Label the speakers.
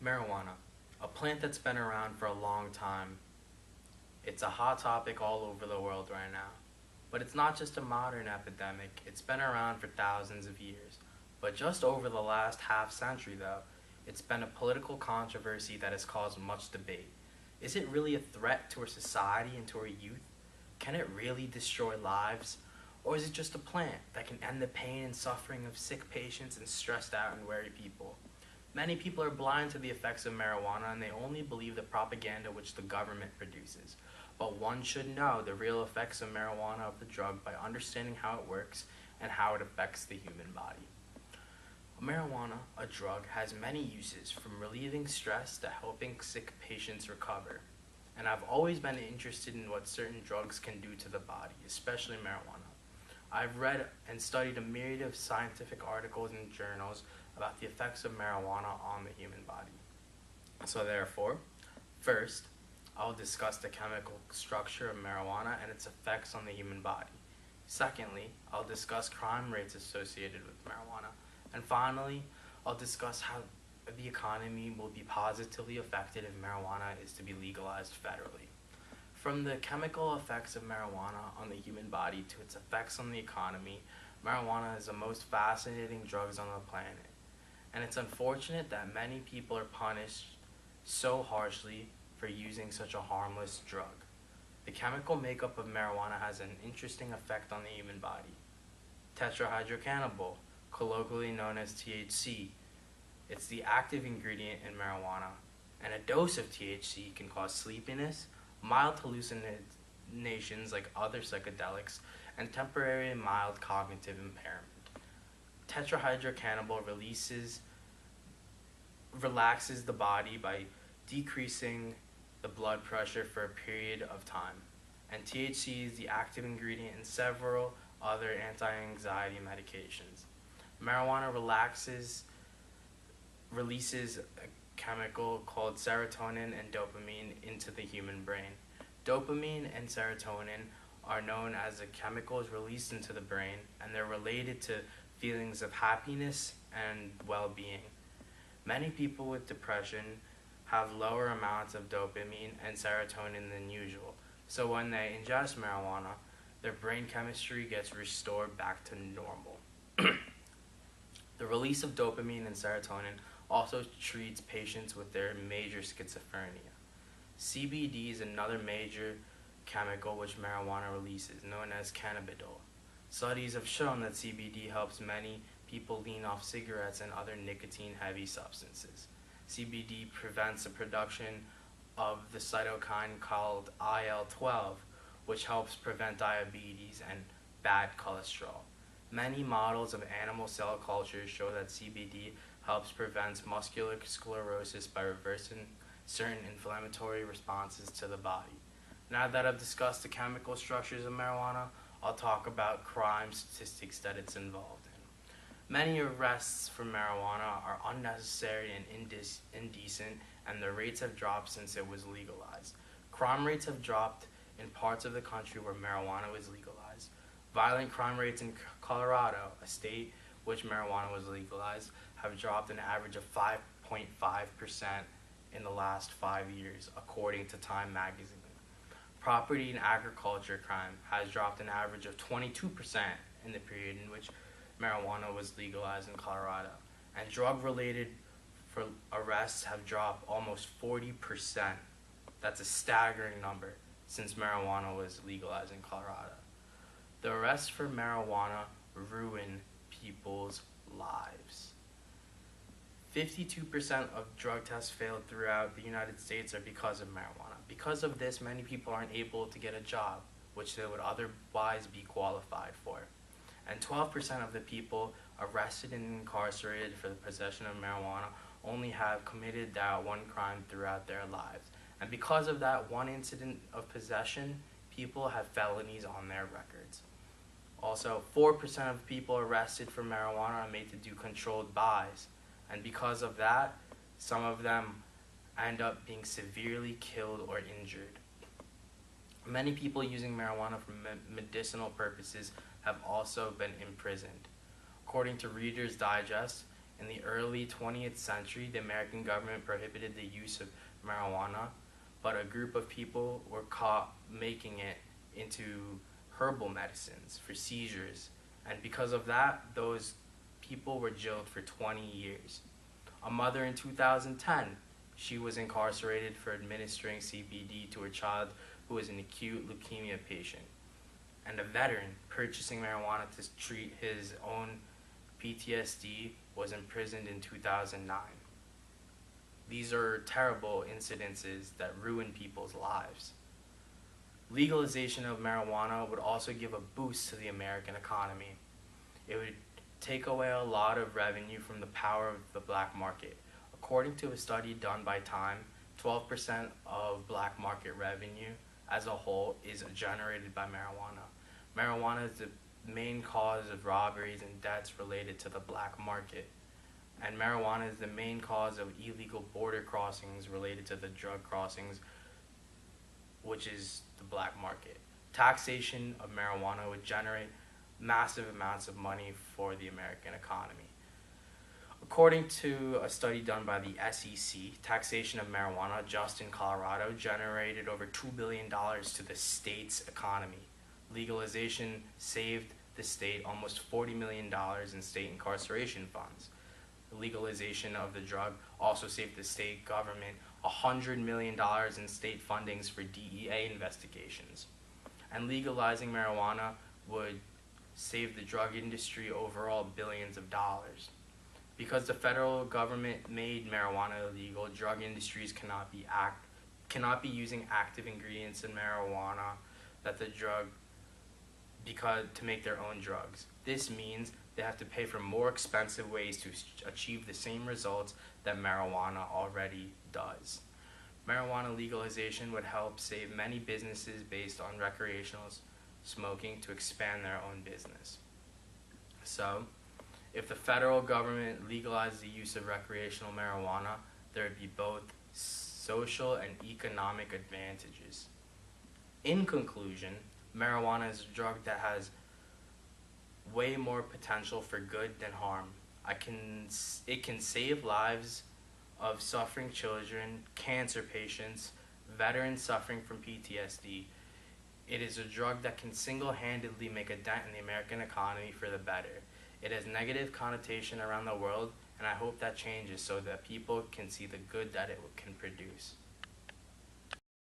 Speaker 1: Marijuana, a plant that's been around for a long time. It's a hot topic all over the world right now. But it's not just a modern epidemic, it's been around for thousands of years. But just over the last half century, though, it's been a political controversy that has caused much debate. Is it really a threat to our society and to our youth? Can it really destroy lives? Or is it just a plant that can end the pain and suffering of sick patients and stressed out and weary people? Many people are blind to the effects of marijuana and they only believe the propaganda which the government produces. But one should know the real effects of marijuana of the drug by understanding how it works and how it affects the human body. Marijuana, a drug, has many uses from relieving stress to helping sick patients recover. And I've always been interested in what certain drugs can do to the body, especially marijuana. I've read and studied a myriad of scientific articles and journals about the effects of marijuana on the human body. So therefore, first, I'll discuss the chemical structure of marijuana and its effects on the human body. Secondly, I'll discuss crime rates associated with marijuana. And finally, I'll discuss how the economy will be positively affected if marijuana is to be legalized federally. From the chemical effects of marijuana on the human body to its effects on the economy, marijuana is the most fascinating drugs on the planet. And it's unfortunate that many people are punished so harshly for using such a harmless drug. The chemical makeup of marijuana has an interesting effect on the human body. Tetrahydrocannabinol, colloquially known as THC, it's the active ingredient in marijuana, and a dose of THC can cause sleepiness, mild hallucinations like other psychedelics, and temporary and mild cognitive impairment. Tetrahydrocannabinol relaxes the body by decreasing the blood pressure for a period of time. And THC is the active ingredient in several other anti-anxiety medications. Marijuana releases a chemical called serotonin and dopamine into the human brain. Dopamine and serotonin are known as the chemicals released into the brain, and they're related to feelings of happiness and well-being. Many people with depression have lower amounts of dopamine and serotonin than usual, so when they ingest marijuana, their brain chemistry gets restored back to normal. The release of dopamine and serotonin also treats patients with their major schizophrenia. CBD is another major chemical which marijuana releases, known as cannabidiol. Studies have shown that CBD helps many people lean off cigarettes and other nicotine-heavy substances. CBD prevents the production of the cytokine called IL-12, which helps prevent diabetes and bad cholesterol. Many models of animal cell culture show that CBD helps prevent muscular sclerosis by reversing certain inflammatory responses to the body. Now that I've discussed the chemical structures of marijuana, I'll talk about crime statistics that it's involved in. Many arrests for marijuana are unnecessary and indecent, and the rates have dropped since it was legalized. Crime rates have dropped in parts of the country where marijuana was legalized. Violent crime rates in Colorado, a state which marijuana was legalized, have dropped an average of 5.5% in the last 5 years, according to Time magazine. Property and agriculture crime has dropped an average of 22% in the period in which marijuana was legalized in Colorado. And drug-related arrests have dropped almost 40%. That's a staggering number since marijuana was legalized in Colorado. The arrests for marijuana ruin people's lives. 52% of drug tests failed throughout the United States are because of marijuana. Because of this, many people aren't able to get a job, which they would otherwise be qualified for. And 12% of the people arrested and incarcerated for the possession of marijuana only have committed that one crime throughout their lives. And because of that one incident of possession, people have felonies on their records. Also, 4% of people arrested for marijuana are made to do controlled buys. And because of that, some of them end up being severely killed or injured. Many people using marijuana for medicinal purposes have also been imprisoned. According to Reader's Digest, In the early 20th century, the American government prohibited the use of marijuana, but a group of people were caught making it into herbal medicines for seizures, and because of that, those people were jailed for 20 years. A mother in 2010, she was incarcerated for administering CBD to her child who was an acute leukemia patient. And a veteran purchasing marijuana to treat his own PTSD was imprisoned in 2009. These are terrible incidences that ruin people's lives. Legalization of marijuana would also give a boost to the American economy. It would take away a lot of revenue from the power of the black market. According to a study done by Time, 12% of black market revenue as a whole is generated by marijuana. Marijuana is the main cause of robberies and deaths related to the black market. And marijuana is the main cause of illegal border crossings related to the drug crossings, which is the black market. Taxation of marijuana would generate massive amounts of money for the American economy. According to a study done by the SEC, taxation of marijuana just in Colorado generated over $2 billion to the state's economy. Legalization saved the state almost $40 million in state incarceration funds. The legalization of the drug also saved the state government $100 million in state fundings for DEA investigations. And legalizing marijuana would save the drug industry overall billions of dollars. Because the federal government made marijuana illegal, drug industries cannot be using active ingredients in marijuana to make their own drugs. This means they have to pay for more expensive ways to achieve the same results that marijuana already does. Marijuana legalization would help save many businesses based on recreational smoking to expand their own business. So, if the federal government legalized the use of recreational marijuana, there would be both social and economic advantages. In conclusion, marijuana is a drug that has way more potential for good than harm. It can save lives of suffering children, cancer patients, veterans suffering from PTSD. It is a drug that can single-handedly make a dent in the American economy for the better. It has negative connotation around the world, and I hope that changes so that people can see the good that it can produce.